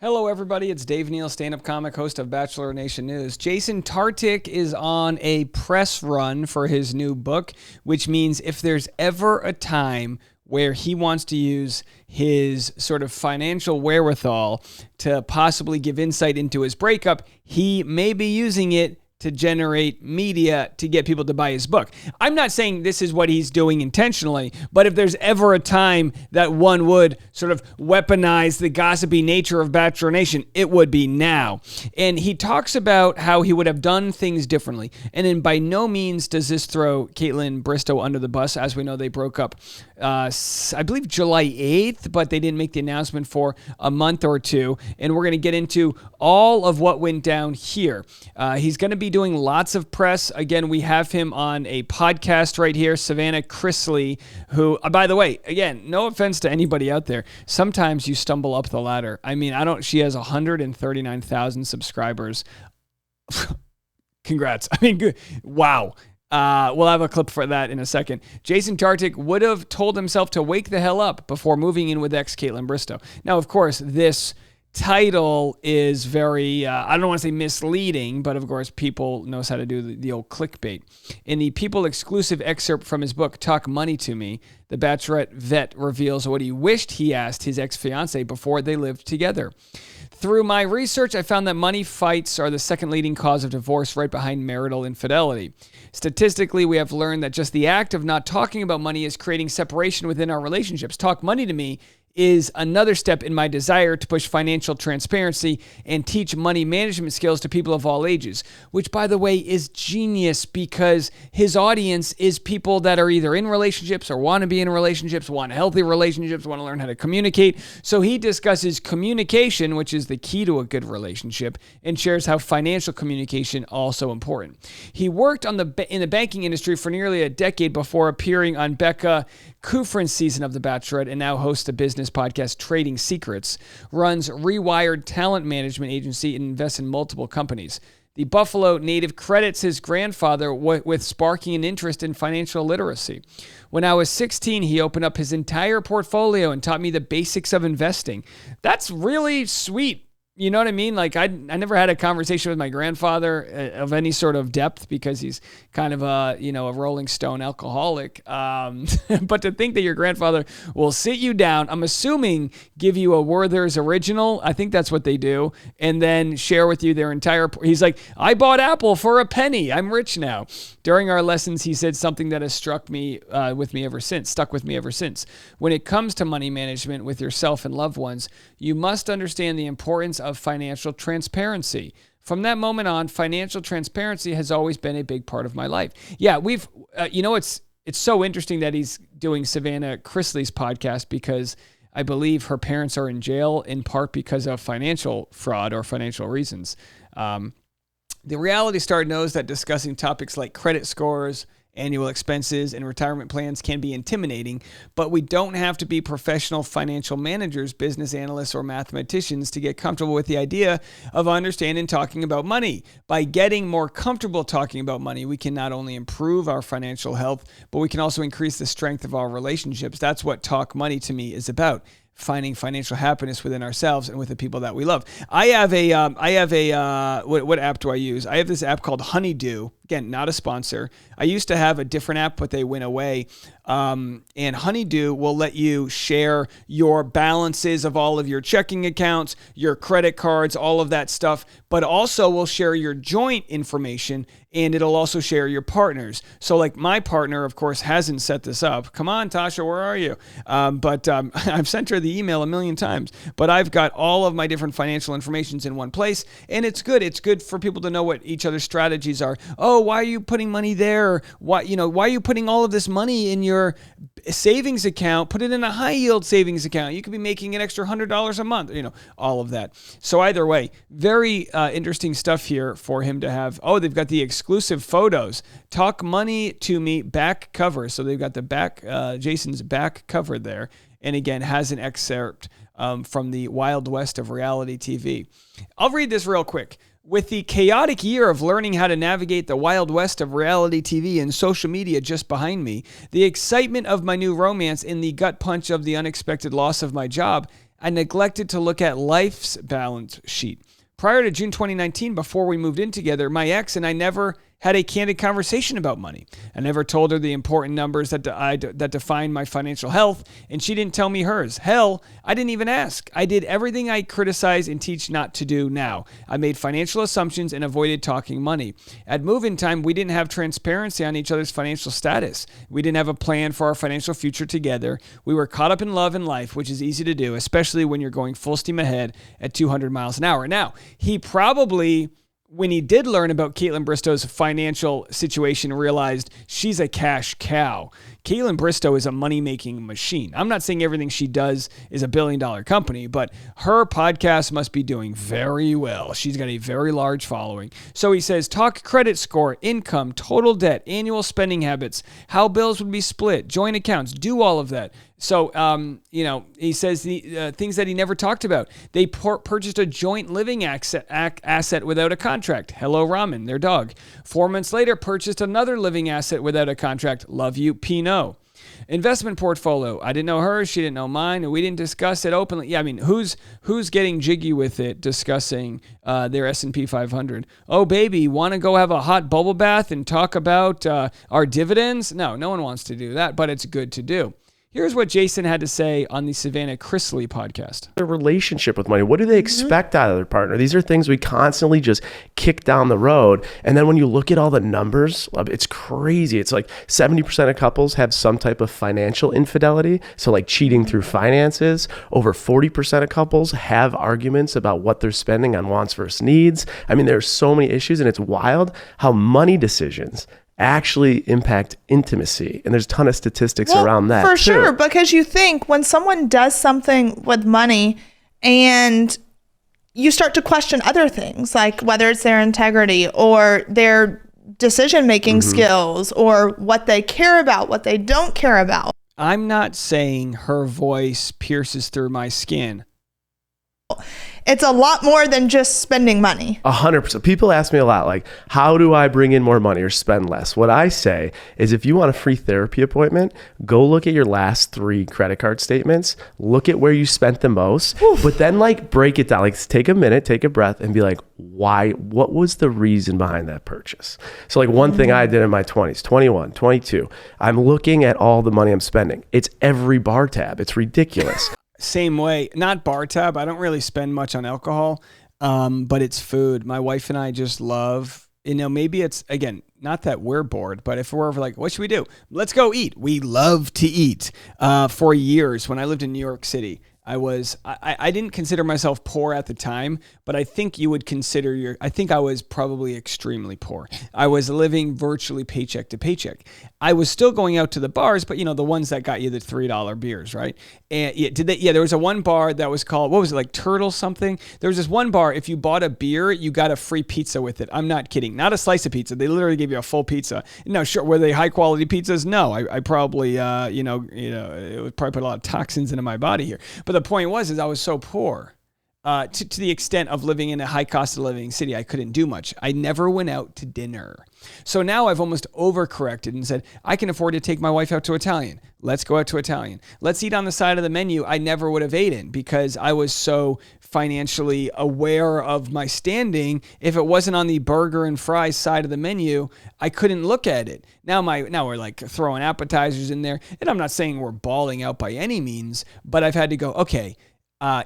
Hello, everybody. It's Dave Neal, stand-up comic, host of Bachelor Nation News. Jason Tartick is on a press run for his new book, which means if there's ever a time where he wants to use his sort of financial wherewithal to possibly give insight into his breakup, he may be using it to generate media to get people to buy his book. I'm not saying this is what he's doing intentionally, but if there's ever a time that one would sort of weaponize the gossipy nature of Bachelor Nation, it would be now. And he talks about how he would have done things differently. And then by no means does this throw Kaitlyn Bristowe under the bus. As we know, they broke up, I believe July 8th, but they didn't make the announcement for a month or two. And we're going to get into all of what went down here. He's going to be doing lots of press. Again, we have him on a podcast right here, Savannah Chrisley, who, by the way, again, no offense to anybody out there, sometimes you stumble up the ladder. I mean, she has 139,000 subscribers. Congrats. I mean, good. Wow. We'll have a clip for that in a second. Jason Tartick would have told himself to wake the hell up before moving in with ex Kaitlyn Bristowe. Now, of course, this title is very, I don't want to say misleading, but of course people knows how to do the old clickbait. In the People exclusive excerpt from his book, Talk Money to Me, the Bachelorette vet reveals what he wished he asked his ex-fiancée before they lived together. Through my research, I found that money fights are the second leading cause of divorce, right behind marital infidelity. Statistically, we have learned that just the act of not talking about money is creating separation within our relationships. Talk Money to Me is another step in my desire to push financial transparency and teach money management skills to people of all ages, which, by the way, is genius because his audience is people that are either in relationships or want to be in relationships, want healthy relationships, want to learn how to communicate. So he discusses communication, which is the key to a good relationship, and shares how financial communication also important. He worked in the banking industry for nearly a decade before appearing on Becca Kufrin's season of The Bachelorette, and now hosts a business podcast, Trading Secrets, runs Rewired Talent Management Agency, and invests in multiple companies. The Buffalo native credits his grandfather with sparking an interest in financial literacy. When I was 16, he opened up his entire portfolio and taught me the basics of investing. That's really sweet. You know what I mean? Like I never had a conversation with my grandfather of any sort of depth because he's kind of a Rolling Stone alcoholic. But to think that your grandfather will sit you down, I'm assuming give you a Werther's original. I think that's what they do. And then share with you their entire, he's like, I bought Apple for a penny. I'm rich now. During our lessons, he said something that has stuck with me ever since. When it comes to money management with yourself and loved ones, you must understand the importance of financial transparency. From that moment on, financial transparency has always been a big part of my life. Yeah, it's so interesting that he's doing Savannah Chrisley's podcast because I believe her parents are in jail in part because of financial fraud or financial reasons. The Reality Star knows that discussing topics like credit scores, annual expenses, and retirement plans can be intimidating, but we don't have to be professional financial managers, business analysts, or mathematicians to get comfortable with the idea of understanding and talking about money. By getting more comfortable talking about money, we can not only improve our financial health, but we can also increase the strength of our relationships. That's what Talk Money to Me is about. Finding financial happiness within ourselves and with the people that we love. I have what app do I use? I have this app called Honeydew. Again, not a sponsor. I used to have a different app, but they went away. And Honeydew will let you share your balances of all of your checking accounts, your credit cards, all of that stuff, but also will share your joint information, and it'll also share your partners. So like my partner, of course, hasn't set this up. Come on, Tasha, where are you? But I've sent her the email a million times, but I've got all of my different financial informations in one place, and it's good. It's good for people to know what each other's strategies are. Oh, why are you putting money there? Why are you putting all of this money in your savings account? Put it in a high yield savings account. You could be making an extra $100 a month, all of that. So either way, very interesting stuff here for him to have. Oh, they've got the exclusive photos. Talk Money to Me back cover. So they've got the back, Jason's back cover there. And again, has an excerpt from the Wild West of reality TV. I'll read this real quick. With the chaotic year of learning how to navigate the Wild West of reality TV and social media just behind me, the excitement of my new romance and the gut punch of the unexpected loss of my job, I neglected to look at life's balance sheet. Prior to June 2019, before we moved in together, my ex and I never had a candid conversation about money. I never told her the important numbers that define my financial health, and she didn't tell me hers. Hell, I didn't even ask. I did everything I criticize and teach not to do now. I made financial assumptions and avoided talking money. At move-in time, we didn't have transparency on each other's financial status. We didn't have a plan for our financial future together. We were caught up in love and life, which is easy to do, especially when you're going full steam ahead at 200 miles an hour. Now, he probably, when he did learn about Kaitlyn Bristowe's financial situation, realized she's a cash cow. Kaitlyn Bristowe is a money-making machine. I'm not saying everything she does is a billion-dollar company, but her podcast must be doing very well. She's got a very large following. So he says, talk credit score, income, total debt, annual spending habits, how bills would be split, joint accounts, do all of that. So, he says the things that he never talked about. They purchased a joint living asset without a contract. Hello, Ramen, their dog. 4 months later, purchased another living asset without a contract. Love you, Pinot. Investment portfolio. I didn't know hers. She didn't know mine. And we didn't discuss it openly. Yeah, I mean, who's getting jiggy with it, discussing their S&P 500? Oh, baby, want to go have a hot bubble bath and talk about our dividends? No one wants to do that, but it's good to do. Here's what Jason had to say on the Savannah Chrisley podcast. Their relationship with money. What do they expect out of their partner? These are things we constantly just kick down the road. And then when you look at all the numbers, it's crazy. It's like 70% of couples have some type of financial infidelity. So like cheating through finances. Over 40% of couples have arguments about what they're spending on wants versus needs. I mean, there's so many issues, and it's wild how money decisions actually impact intimacy. And there's a ton of statistics around that. For sure, because you think when someone does something with money and you start to question other things, like whether it's their integrity or their decision-making skills or what they care about, what they don't care about. I'm not saying her voice pierces through my skin. It's a lot more than just spending money. 100%. People ask me a lot, like, how do I bring in more money or spend less? What I say is, if you want a free therapy appointment, go look at your last 3 credit card statements, look at where you spent the most, but then like break it down. Like, take a minute, take a breath, and be like, why? What was the reason behind that purchase? So like one thing I did in my 20s, 21, 22, I'm looking at all the money I'm spending. It's every bar tab. It's ridiculous. Same way, not bar tab. I don't really spend much on alcohol, but it's food. My wife and I just love, maybe it's, again, not that we're bored, but if we're like, what should we do? Let's go eat. We love to eat. For years, when I lived in New York City, I didn't consider myself poor at the time, but I think you would consider I think I was probably extremely poor. I was living virtually paycheck to paycheck. I was still going out to the bars, but the ones that got you the $3 beers, right? And there was one bar that was called, what was it, like Turtle something? There was this one bar, if you bought a beer, you got a free pizza with it. I'm not kidding. Not a slice of pizza. They literally gave you a full pizza. No, sure. Were they high quality pizzas? No, I probably, it would probably put a lot of toxins into my body here. But the point is I was so poor to the extent of living in a high cost of living city. I couldn't do much. I never went out to dinner. So now I've almost overcorrected and said, I can afford to take my wife out to Italian. Let's go out to Italian. Let's eat on the side of the menu I never would have eaten because I was so financially aware of my standing. If it wasn't on the burger and fries side of the menu, I couldn't look at it. Now we're like throwing appetizers in there. And I'm not saying we're balling out by any means, but I've had to go, okay,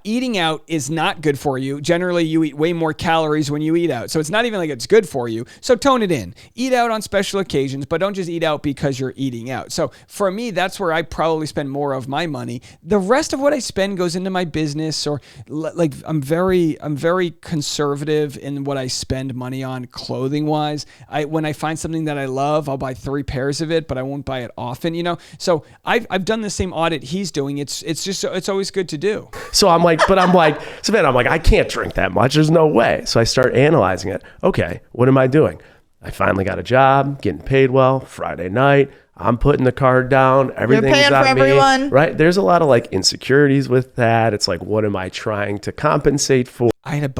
eating out is not good for you. Generally, you eat way more calories when you eat out. So it's not even like it's good for you. So tone it in. Eat out on special occasions, but don't just eat out because you're eating out. So for me, that's where I probably spend more of my money. The rest of what I spend goes into my business, or like I'm very conservative in what I spend money on clothing wise. When I find something that I love, I'll buy 3 pairs of it, but I won't buy it often, So I've done the same audit he's doing. It's always good to do. So I'm like, Savannah, I can't drink that much. There's no way. So I start analyzing it. Okay, what am I doing? I finally got a job, getting paid well, Friday night. I'm putting the card down. Everything's You're paying on for me, everyone. right? There's a lot of like insecurities with that. It's like, what am I trying to compensate for? I had a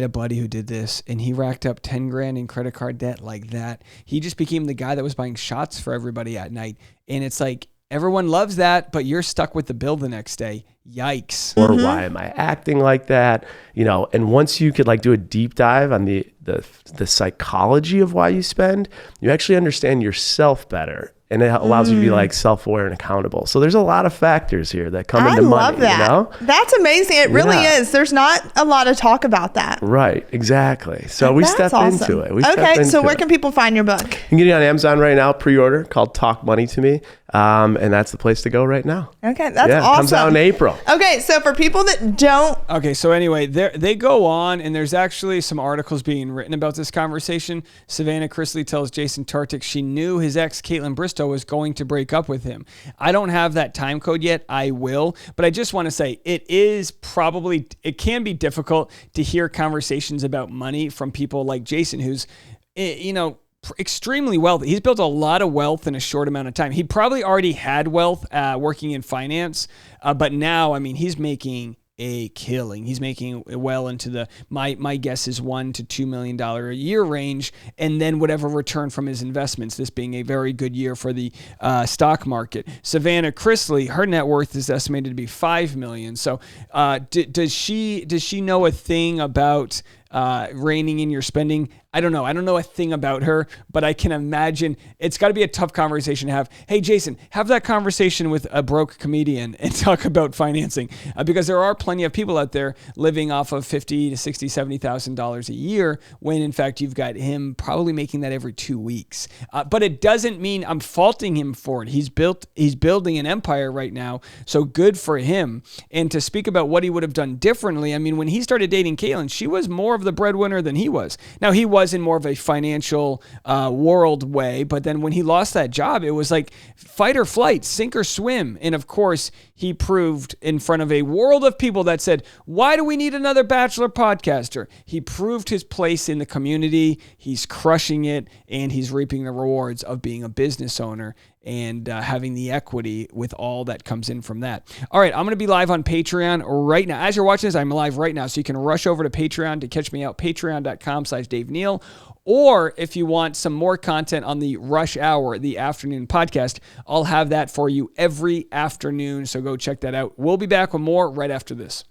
buddy who did this, and he racked up 10 grand in credit card debt like that. He just became the guy that was buying shots for everybody at night. And it's like, everyone loves that, but you're stuck with the bill the next day. Yikes. Or why am I acting like that? You know, and once you could like do a deep dive on the psychology of why you spend, you actually understand yourself better. And it allows you to be like self-aware and accountable. So there's a lot of factors here that come into money. I love that. You know? That's amazing. It really is. There's not a lot of talk about that. Right. Exactly. So we step into it. Okay. So where can people find your book? You can get it on Amazon right now, pre-order, called Talk Money to Me. And that's the place to go right now. Okay. That's awesome. It comes out in April. Okay. So for people that don't. Okay. So anyway, they go on, and there's actually some articles being written about this conversation. Savannah Chrisley tells Jason Tartick she knew his ex, Kaitlyn Bristowe, was going to break up with him. I don't have that time code yet. I will. But I just want to say it can be difficult to hear conversations about money from people like Jason, who's, extremely wealthy. He's built a lot of wealth in a short amount of time. He probably already had wealth working in finance, but now, I mean, he's making a killing. He's making well into the, my guess is $1 to $2 million a year range, and then whatever return from his investments, this being a very good year for the stock market. Savannah Chrisley, her net worth is estimated to be $5 million. So does she know a thing about reining in your spending? I don't know. I don't know a thing about her, but I can imagine it's got to be a tough conversation to have. Hey, Jason, have that conversation with a broke comedian and talk about financing, because there are plenty of people out there living off of $50,000 to $60,000, $70,000 a year, when in fact you've got him probably making that every 2 weeks. But it doesn't mean I'm faulting him for it. He's building an empire right now, so good for him. And to speak about what he would have done differently, I mean, when he started dating Kaitlyn, she was more of the breadwinner than he was. Now, he was in more of a financial world way, but then when he lost that job, it was like fight or flight, sink or swim. And of course, he proved in front of a world of people that said, why do we need another Bachelor podcaster? He proved his place in the community. He's crushing it, and he's reaping the rewards of being a business owner and having the equity with all that comes in from that. All right, I'm going to be live on Patreon right now. As you're watching this, I'm live right now, so you can rush over to Patreon to catch me out, patreon.com/Dave Neal. Or if you want some more content on the Rush Hour, the afternoon podcast, I'll have that for you every afternoon, so go check that out. We'll be back with more right after this.